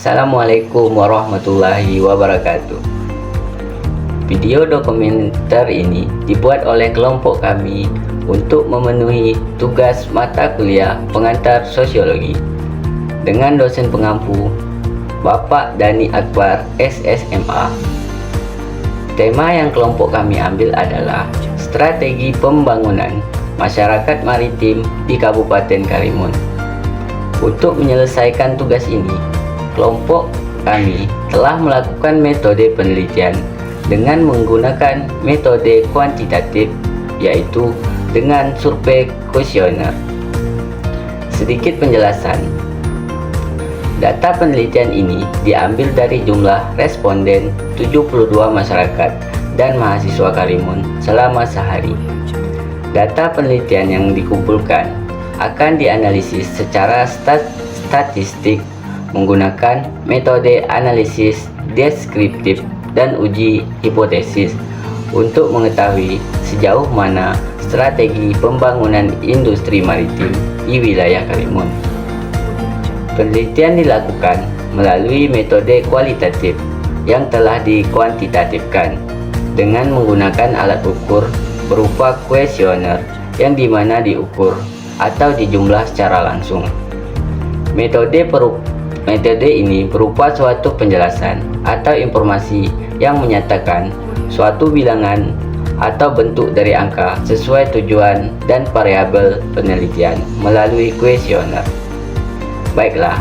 Assalamualaikum warahmatullahi wabarakatuh. Video dokumenter ini dibuat oleh kelompok kami untuk memenuhi tugas mata kuliah pengantar sosiologi dengan dosen pengampu Bapak Dani Akbar SSMA. Tema yang kelompok kami ambil adalah strategi pembangunan masyarakat maritim di Kabupaten Karimun. Untuk menyelesaikan tugas ini, kelompok kami telah melakukan metode penelitian dengan menggunakan metode kuantitatif, yaitu dengan survei kuesioner. Sedikit penjelasan. Data penelitian ini diambil dari jumlah responden 72 masyarakat dan mahasiswa Karimun selama sehari. Data penelitian yang dikumpulkan akan dianalisis secara statistik menggunakan metode analisis deskriptif dan uji hipotesis untuk mengetahui sejauh mana strategi pembangunan industri maritim di wilayah Karimun. Penelitian dilakukan melalui metode kualitatif yang telah dikuantitatifkan dengan menggunakan alat ukur berupa kuesioner yang dimana diukur atau dijumlah secara langsung. Metode ini berupa suatu penjelasan atau informasi yang menyatakan suatu bilangan atau bentuk dari angka sesuai tujuan dan variabel penelitian melalui kuesioner. Baiklah,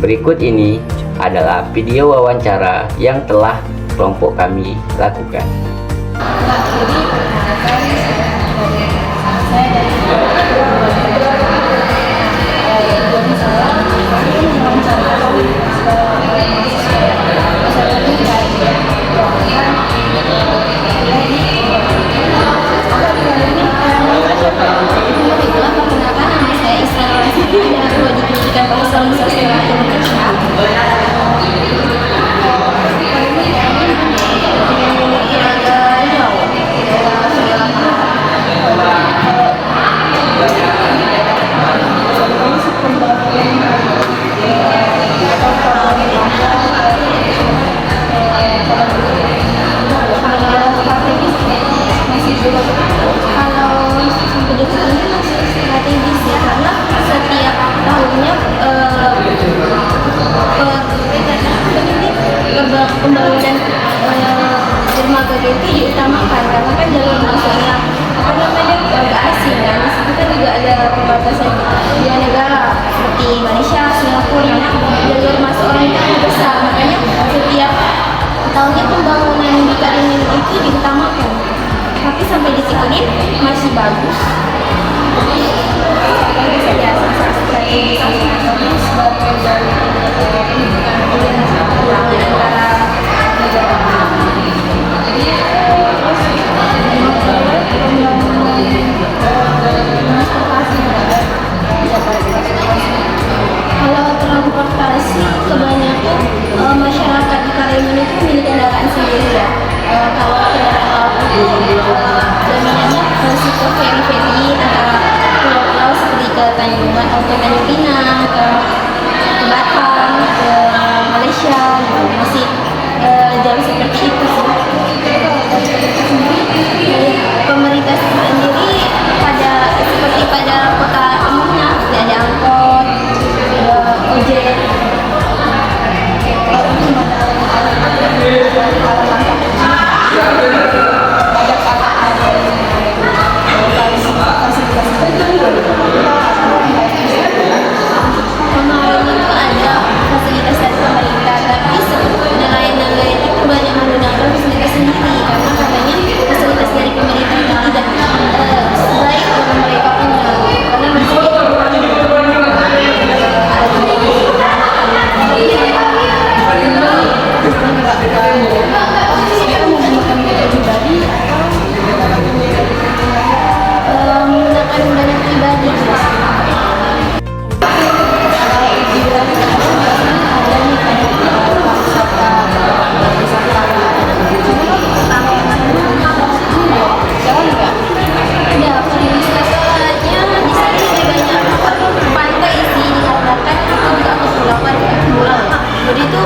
berikut ini adalah video wawancara yang telah kelompok kami lakukan. Pembangunan dermaga itu diutamakan karena kan jalur masuknya agak asing kan. Di situ kan juga ada perbatasan dua negara seperti Malaysia, Singapura yang jalur masuk orang itu besar, makanya setiap tahunnya pembangunan di Karimun itu diutamakan. Tapi sampai detik ini masih bagus. Itu saja strategi sebagai kalau transportasi kebanyakan masyarakat di Karimun itu milik kendaraan sendiri ya. Kalau kendaraan laut itu jaminannya resiko feri-feri antara pulau-pulau seperti ke Tanjungan atau ke Tanjung Pinang, ke Batam, ke Malaysia gitu. Masih jauh seperti itu sih. Pemerintah sendiri seperti pada kota umumnya ada angkot, ojek. Kemarin itu ada fasilitas dari pemerintah, tapi nelayan-nelayan itu banyak menggunakan fasilitas sendiri karena katanya fasilitas dari pemerintah itu tidak sebaik yang mereka punya karena masih menggunakan dana pribadi. Jadi itu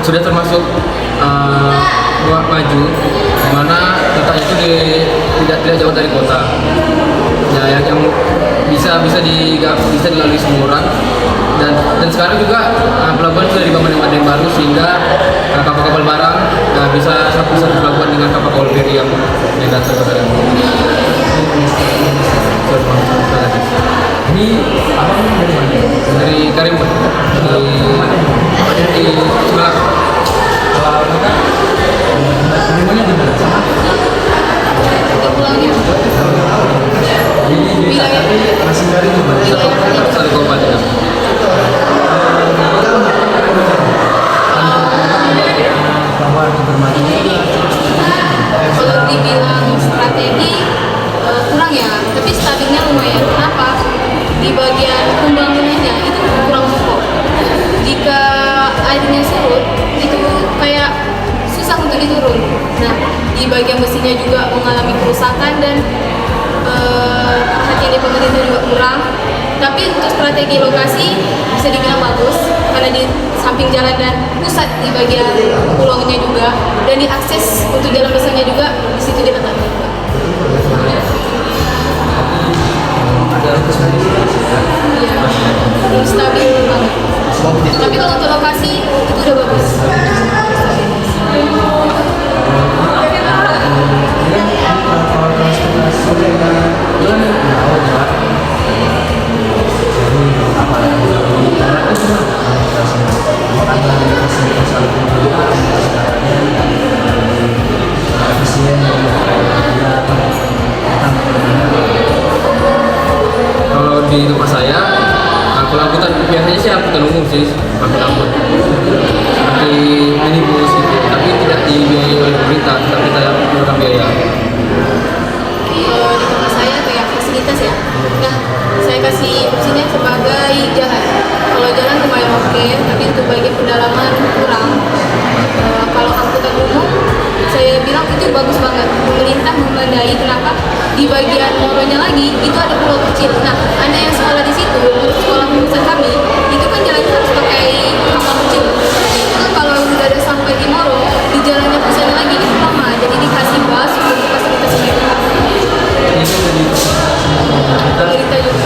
sudah termasuk maju, di mana letaknya itu tidak jauh dari kota. Ya, yang bisa dilalui semua orang, dan sekarang juga pelabuhan sudah dibangun dengan ada yang baru, sehingga kapal-kapal barang bisa satu pelabuhan dengan kapal feri yang datang ke sana. Ini abang dari mana? Dari Karimun, di Semarang. Karimunnya di mana? Untuk pulaunya wilayah Masih dari satu kabupaten. kalau dibilang strategi kurang ya, tapi stabilnya lumayan. Kenapa? Di bagian pembangunannya itu kurang kokoh. Jika airnya surut itu kayak susah untuk diturun. Nah, di bagian mesinnya juga mengalami kerusakan dan perhatian dari pemerintah juga kurang. Tapi untuk strategi lokasi bisa dibilang bagus karena di samping jalan dan pusat di bagian pulaunya juga, dan diakses untuk jalan besarnya juga di situ diletakkan juga. Iya, belum stabil banget. Tapi kalau untuk lokasi itu udah bagus. Kalau di tempat saya, kalau angkutan biasanya sih angkutan umum sih, angkut seperti minibus gitu, tapi tidak dibiayai oleh pemerintah, tapi kita yang mengeluarkan biaya. Di tempat saya kayak fasilitas ya. Nah, saya kasih opsinya sebagai jalan. Kalau jalan lumayan oke, tapi untuk bagian pendalaman kurang. Kalau angkutan umum, saya bilang itu bagus banget. Pemerintah memadai. Kenapa? Di bagian moronya lagi itu ada pulau kecil. Nah, anda yang sekolah di situ, menurut sekolah jurusan kami, itu kan jalannya harus pakai kapal kecil. Itu kan kalau udah ada sampai di Moro, di jalannya ke sana lagi itu lama. Jadi dikasih bus untuk fasilitas mereka. Pemerintah juga.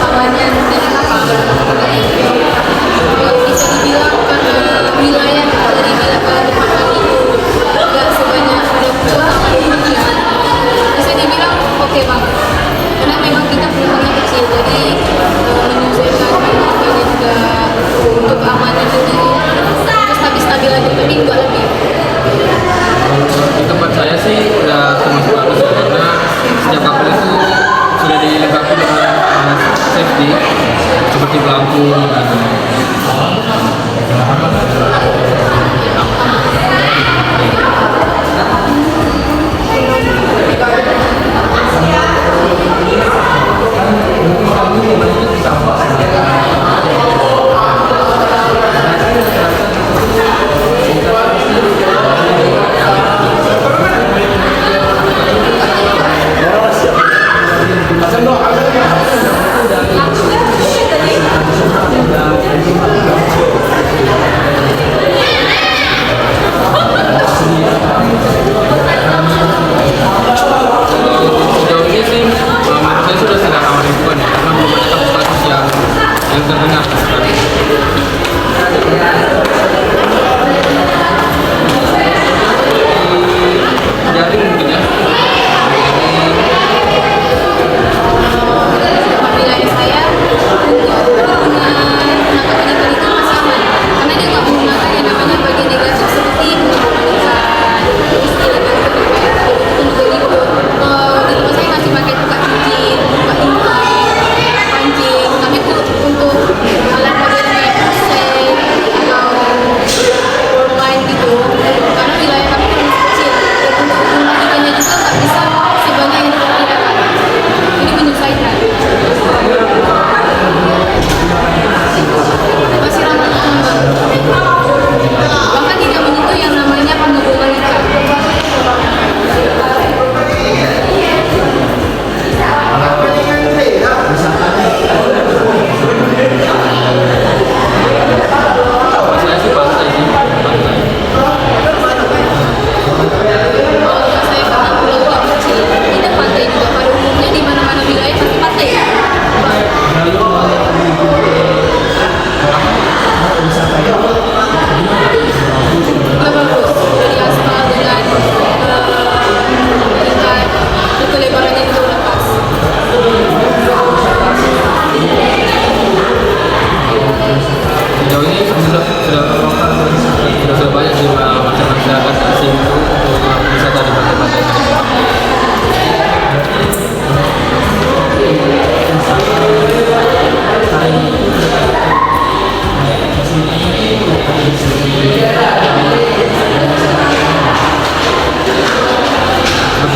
Keamanan dan bisa dibilang karena wilayah dari wilayah tempat kami nggak sebanyak ada Indonesia, bisa dibilang oke banget. Karena memang kita penumpangnya kecil, jadi menyesuaikan penumpangnya juga untuk keamanan itu stabil aja, tapi nggak lebih. Di tempat saya sih udah termasuk bagus ya, karena setiap kapal itu sudah dilengkapi dengan safety seperti pelampung gitu.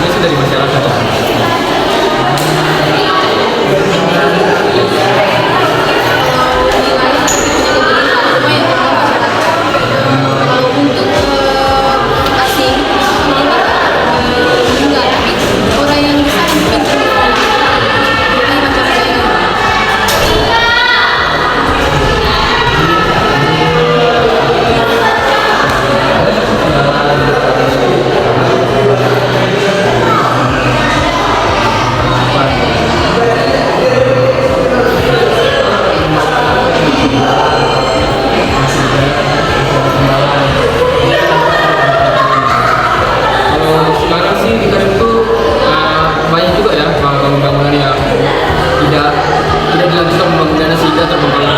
sebenarnya sih dari masyarakat. Kalau untuk asing enggak, tapi orang yang besar mungkin jadi macam kayak Kalau sekarang sih di Karim itu banyak juga ya bangunan-bangunan yang tidak dilanjutkan pembangunannya sehingga terbengkalai.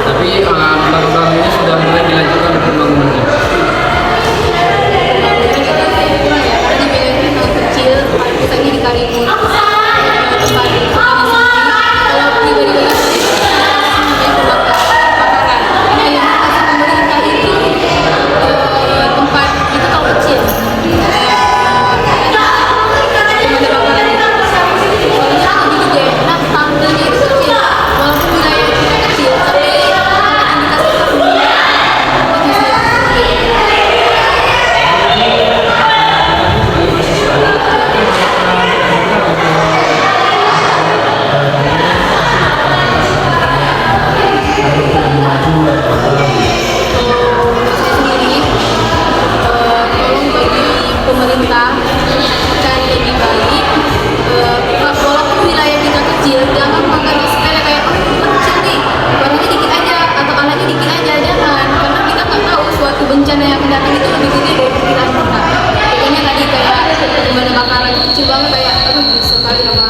Tapi bangunan ini sudah mulai dilanjutkan pembangunannya. kurang ya, karena di Medan itu terlalu kecil, misalnya di Karimun tempat kalau pribadi-pribadi kebakaran. Nah, yang dikasih pemerintah itu tempat itu terlalu kecil. Pemadam kebakaran itu soalnya lebih gede, nah tampilnya itu kecil. Walaupun wilayah kita kecil, tapi indikasi pemerintah itu sih. Saya sendiri tolong bagi pemerintah cari lebih baik walaupun wilayah kita kecil jangan menganggap sepele kayak oh kita kecil nih barangnya dikit aja atau anaknya dikit aja, jangan, karena kita nggak tahu suatu bencana yang akan datang itu lebih gede dari perkiraan kita. Contohnya tadi kayak pemadam kebakaran itu kecil banget kayak aduh sekali sama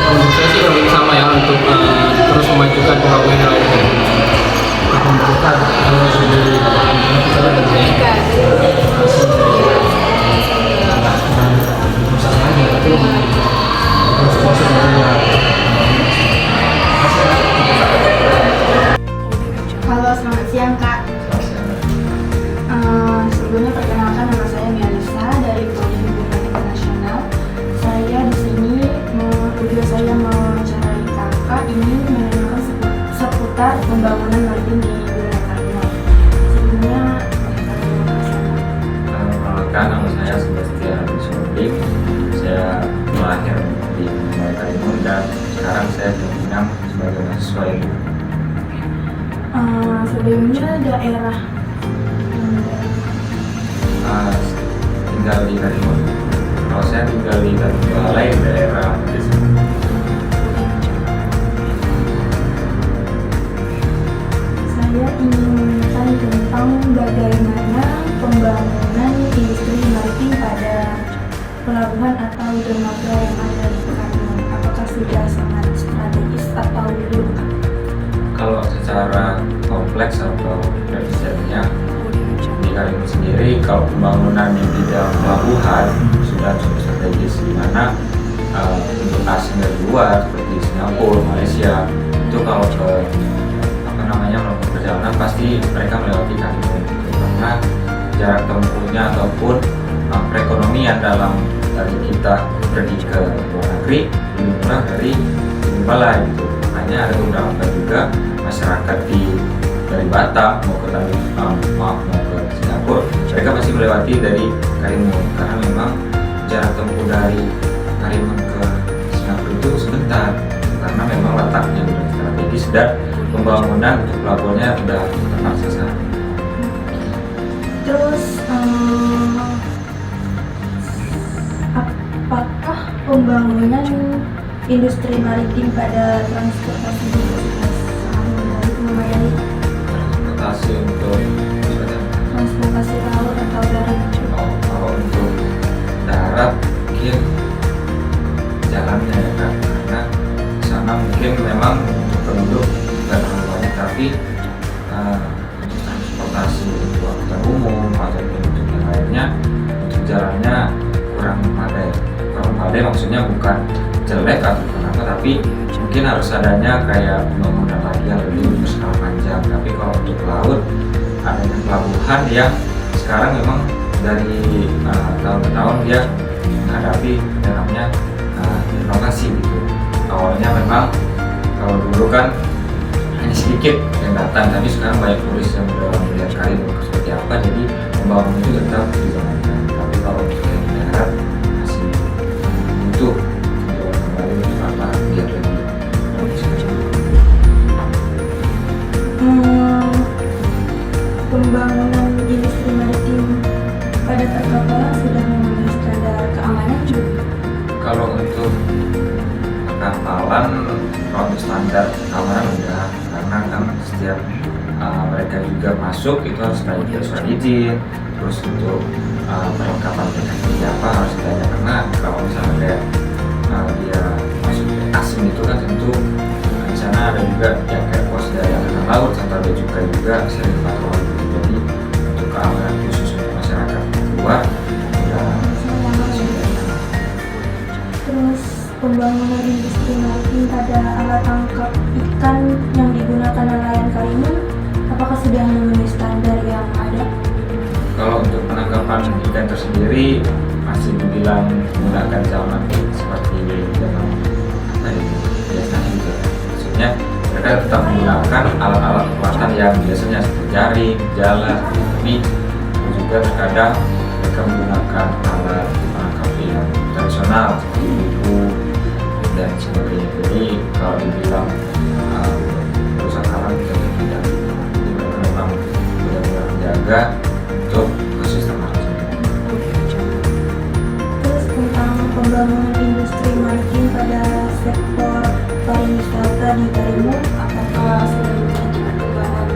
Untuk saya sih lebih sama ya untuk terus memajukan pembangunan lainnya. pendidikan. Halo, selamat siang Kak. Sebelumnya perkenalkan, nama saya Mialisa dari Prodi Hubungan Internasional. Saya di sini tujuan saya mewawancarai Kakak ini menanyakan seputar pembangunan maritim di wilayah Karimun. Sebelumnya, Perkenalkan, nama saya Sebastian Abdul. Saya lahir di wilayah Karimun dan sekarang saya berpindah sebagai mahasiswa itu. sebelumnya daerah Tinggal di Karimun. Kalau saya tinggal di Karimun Balai, daerah desa. saya ingin menanyakan tentang bagaimana pembangunan industri maritim pada pelabuhan atau dermaga yang ada di Karimun. Apakah sudah sangat strategis atau belum? Kalau secara kompleks atau definisinya di Karimun sendiri, kalau pembangunan di bidang pelabuhan sudah cukup strategis, di mana untuk asing dari luar seperti Singapura, Malaysia itu kalau ke melakukan perjalanan pasti mereka melewati Karimun karena jarak tempuhnya ataupun perekonomian dalam kita pergi ke luar negeri lebih murah dari Balai gitu. Makanya ada beberapa juga masyarakat dari Batam mau ke mau ke Singapura, mereka masih melewati dari Karimun karena memang jarak tempuh dari Karimun ke Singapura itu sebentar karena memang letaknya sudah strategis dan pembangunan untuk pelabuhannya sudah tepat sasaran. Terus apakah pembangunan industri maritim pada transportasi juga sudah sangat melayani Transportasi untuk transportasi laut atau darat? kalau untuk darat mungkin jalannya ya kan, karena di sana mungkin memang untuk penduduk tidak terlalu banyak, tapi untuk transportasi untuk angkutan umum atau untuk yang lainnya untuk jalannya kurang memadai maksudnya bukan jelek atau kenapa, tapi mungkin harus adanya kayak pembangunan lagi yang lebih berskala panjang. Tapi kalau untuk laut adanya pelabuhan yang sekarang memang dari tahun ke tahun dia menghadapi yang namanya inovasi gitu. Awalnya memang kalau dulu kan hanya sedikit yang datang, tapi sekarang banyak turis yang udah melihat Karimun seperti apa, jadi pembangunan itu tetap dijalankan. Tapi kalau yang darat masih butuh dijalankan kembali untuk apa biar lebih bagus. Pembangunan industri maritim pada perkapalan sudah memenuhi standar keamanan juga. Kalau untuk perkapalan, kalau untuk standar keamanan udah, karena kan setiap mereka juga masuk itu harus tanya surat izin, terus untuk perlengkapan mereka seperti apa harus ditanya, karena kalau misalnya kayak dia masuk asing itu kan tentu di sana ada juga yang kayak pos dari angkatan laut serta bea cukai juga sering patroli. Jadi untuk keamanan khusus untuk masyarakat luar udah Terus pembangunan industri maritim pada alat tangkap ikan yang digunakan nelayan Karimun, apakah sudah memenuhi standar yang ada? Kalau untuk penangkapan ikan tersendiri masih dibilang menggunakan zaman seperti zaman apa ya biasanya gitu ya. Maksudnya mereka tetap menggunakan alat-alat kekuatan yang biasanya seperti jaring, jala, tapi juga terkadang mereka menggunakan alat penangkap yang tradisional seperti buku dan sebagainya. Jadi kalau dibilang merusak alam tentu tidak. Jadi mereka memang benar-benar menjaga untuk ekosistem maritim. Terus tentang pembangunan industri maritim pada sektor pariwisata di Karimun, apakah sudah menjadi perkembangan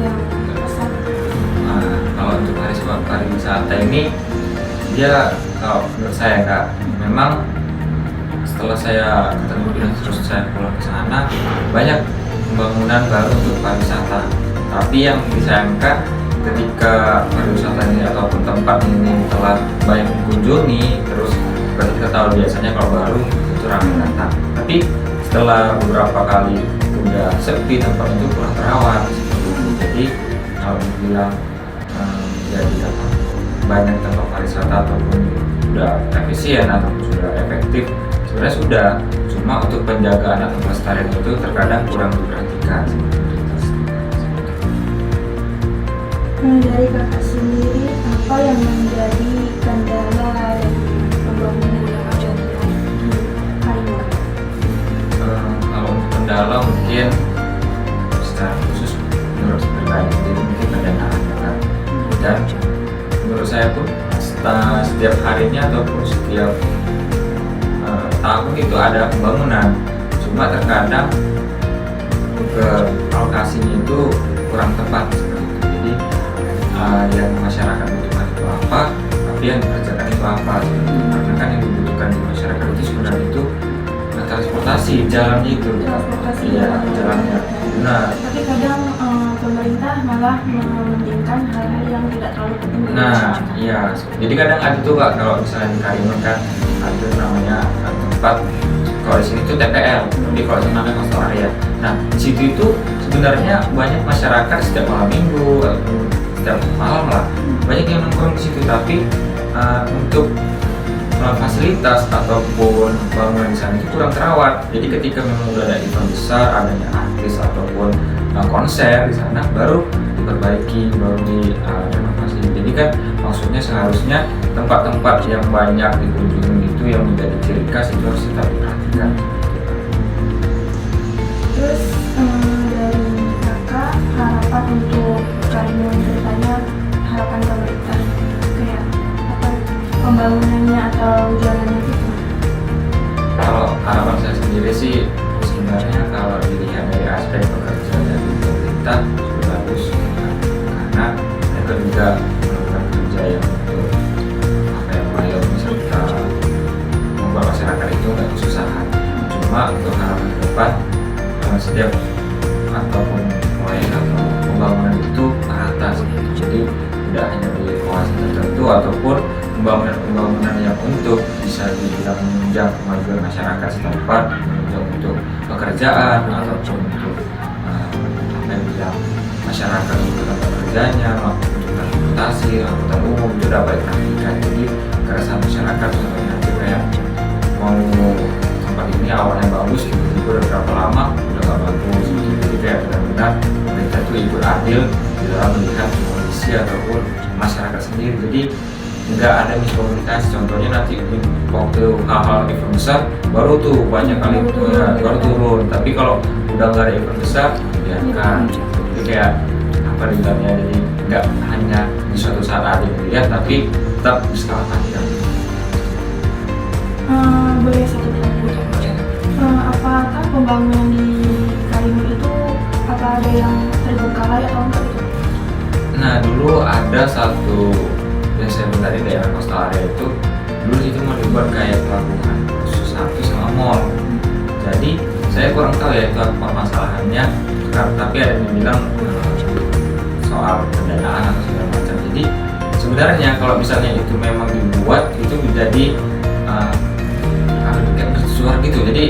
yang pesat? Kalau untuk pariwisata ini dia kalau menurut saya Kak, memang setelah saya ketemu dia terus saya pulang ke sana banyak pembangunan baru untuk pariwisata. Tapi yang disayangkan ketika pariwisata ini ataupun tempat ini telah banyak dikunjungi, terus seperti kita tahu biasanya kalau baru itu ramai datang. Tapi setelah beberapa kali udah sepi, tempat itu kurang terawat seperti itu. Jadi kalau dibilang jadi apa, banyak tempat pariwisata ataupun sudah efisien ataupun sudah efektif, sebenarnya sudah, cuma untuk penjagaan atau pelestarian itu terkadang kurang diperhatikan. Dari kakak sendiri, apa yang menjadi kendala dari pembangunan yang ada di Karimun? Kalau untuk kendala mungkin secara khusus menurut pribadi jadi mungkin pendanaan kan. Dan menurut saya pun setiap harinya ataupun setiap tahun itu ada pembangunan, cuma terkadang ke alokasinya itu kurang tepat seperti itu. Jadi yang masyarakat butuhkan itu apa, tapi yang dikerjakan itu apa. Karena kan yang dibutuhkan di masyarakat itu sebenarnya itu transportasi, jalannya itu. Transportasi Iya, jalannya. Nah, tapi kadang pemerintah malah mementingkan hal-hal yang tidak terlalu penting. nah, iya. Jadi kadang ada tuh Kak, kalau misalnya di Karimun kan ada namanya tempat, kalau di sini tuh TPL, jadi kalau di sana namanya coastal area. Nah, di situ itu sebenarnya banyak masyarakat setiap malam minggu, ataupun setiap malam lah, banyak yang nongkrong di situ. Tapi untuk fasilitas ataupun bangunan di sana itu kurang terawat. Jadi ketika memang udah ada event besar, adanya artis ataupun konser di sana, baru diperbaiki, baru direnovasi. Jadi kan maksudnya seharusnya tempat-tempat yang banyak dikunjungi itu yang menjadi ciri khas itu harus tetap diperhatikan. Terus dari kakak, harapan untuk Karimun bertanya, harapan pemerintah kayak apa, pembangunannya atau jalannya itu? Kalau harapan saya sendiri sih sebenarnya kalau dilihat dari aspek pekerja dari pemerintah sudah bagus, karena mereka juga melakukan kerja yang untuk apa yang melayani serta membuat masyarakat itu nggak kesusahan. Cuma untuk harapan ke depan setiap ataupun proyek atau pembangunan itu merata, jadi tidak hanya di kawasan tertentu ataupun pembangunan yang untuk bisa dibilang menunjang kemajuan masyarakat setempat, menunjang untuk pekerjaan ataupun untuk apa yang bilang masyarakat untuk tempat kerjanya maupun untuk transportasi, angkutan umum itu dapat dipraktikkan. Jadi keresahan masyarakat contohnya itu kayak mau tempat ini awalnya bagus, tiba-tiba udah berapa lama udah gak bagus. Jadi kayak benar-benar pemerintah itu ikut adil di dalam melihat kondisi ataupun masyarakat sendiri. Jadi nggak ada miskomunikasi. Contohnya nanti waktu hal-hal event besar baru tuh banyak kali baru turun. Tapi kalau udah nggak ada event besar, biarkan. Jadi kayak apa dibilangnya, jadi nggak hanya di suatu saat ada yang dilihat, tapi tetap berskala panjang. Boleh satu pertanyaan? Apakah pembangunan di Karimun itu apa ada yang terbengkalai atau enggak gitu? Nah dulu ada satu yang saya bilang tadi, daerah coastal area itu dulu itu mau dibuat kayak pelabuhan khusus satu sama mall. Jadi saya kurang tahu ya itu apa permasalahannya, tapi ada yang bilang soal pendanaan atau segala macam. Jadi sebenarnya kalau misalnya itu memang dibuat itu menjadi kayak bersuara gitu. Jadi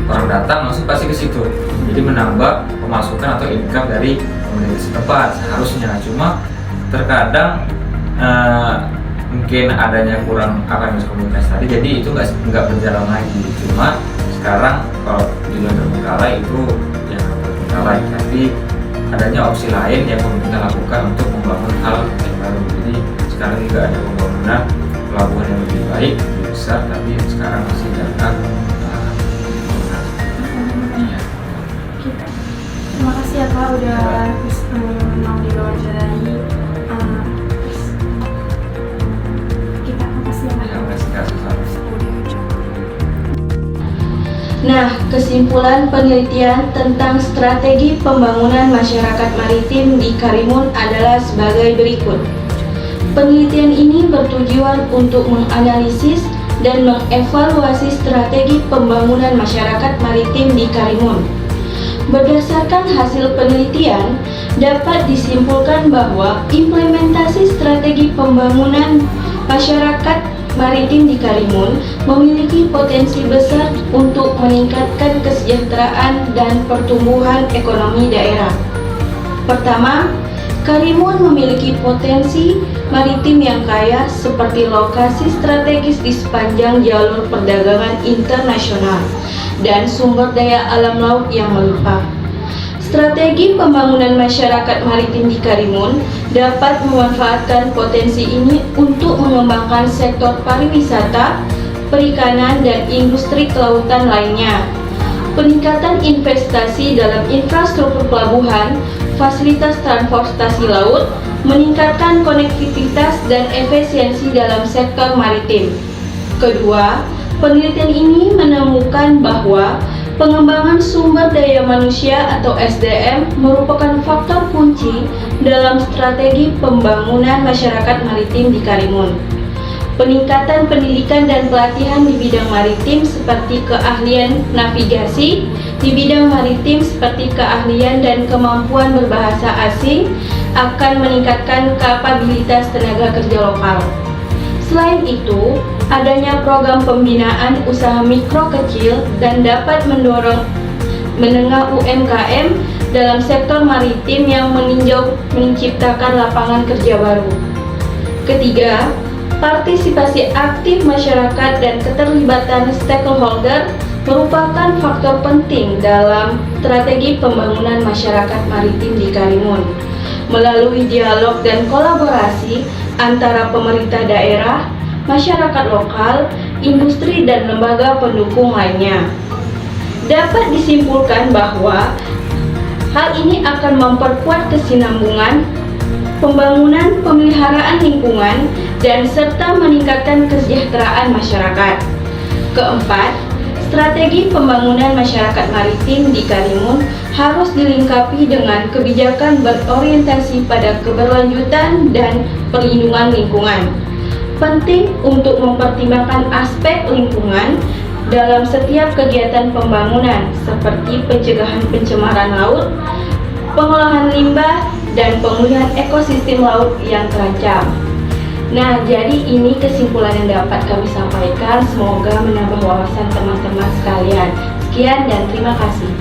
orang datang langsung pasti ke situ. Jadi menambah pemasukan atau income dari komunitas setempat seharusnya. Cuma terkadang mungkin adanya kurang miskomunikasi tadi, jadi itu nggak berjalan lagi. Cuma sekarang kalau juga terbengkalai itu yang terbengkalai, tapi adanya opsi lain yang pemerintah lakukan untuk membangun hal yang baru. Jadi sekarang juga ada pembangunan pelabuhan yang lebih baik, lebih besar, tapi sekarang masih jangka iya. Terima kasih ya Kak udah mau diwawancarai. Kita makasih ya Kak. Ya, kasih Nah, kesimpulan penelitian tentang strategi pembangunan masyarakat maritim di Karimun adalah sebagai berikut. Penelitian ini bertujuan untuk menganalisis dan mengevaluasi strategi pembangunan masyarakat maritim di Karimun. Berdasarkan hasil penelitian, dapat disimpulkan bahwa implementasi strategi pembangunan masyarakat maritim di Karimun memiliki potensi besar untuk meningkatkan kesejahteraan dan pertumbuhan ekonomi daerah. Pertama, Karimun memiliki potensi maritim yang kaya seperti lokasi strategis di sepanjang jalur perdagangan internasional dan sumber daya alam laut yang melimpah. Strategi pembangunan masyarakat maritim di Karimun dapat memanfaatkan potensi ini untuk mengembangkan sektor pariwisata, perikanan, dan industri kelautan lainnya. Peningkatan investasi dalam infrastruktur pelabuhan, fasilitas transportasi laut, meningkatkan konektivitas dan efisiensi dalam sektor maritim. Kedua, penelitian ini menemukan bahwa pengembangan sumber daya manusia atau SDM merupakan faktor kunci dalam strategi pembangunan masyarakat maritim di Karimun. Peningkatan pendidikan dan pelatihan di bidang maritim seperti keahlian navigasi, di bidang maritim seperti keahlian dan kemampuan berbahasa asing akan meningkatkan kapabilitas tenaga kerja lokal. Selain itu, adanya program pembinaan usaha mikro kecil dan dapat mendorong menengah UMKM dalam sektor maritim yang menciptakan lapangan kerja baru. Ketiga, partisipasi aktif masyarakat dan keterlibatan stakeholder merupakan faktor penting dalam strategi pembangunan masyarakat maritim di Karimun. Melalui dialog dan kolaborasi antara pemerintah daerah, masyarakat lokal, industri, dan lembaga pendukung lainnya, dapat disimpulkan bahwa hal ini akan memperkuat kesinambungan pembangunan pemeliharaan lingkungan dan serta meningkatkan kesejahteraan masyarakat. Keempat, strategi pembangunan masyarakat maritim di Karimun harus dilengkapi dengan kebijakan berorientasi pada keberlanjutan dan perlindungan lingkungan. Penting untuk mempertimbangkan aspek lingkungan dalam setiap kegiatan pembangunan seperti pencegahan pencemaran laut, pengolahan limbah, dan pemulihan ekosistem laut yang terancam. Nah, jadi ini kesimpulan yang dapat kami sampaikan. Semoga menambah wawasan teman-teman sekalian. Sekian dan terima kasih.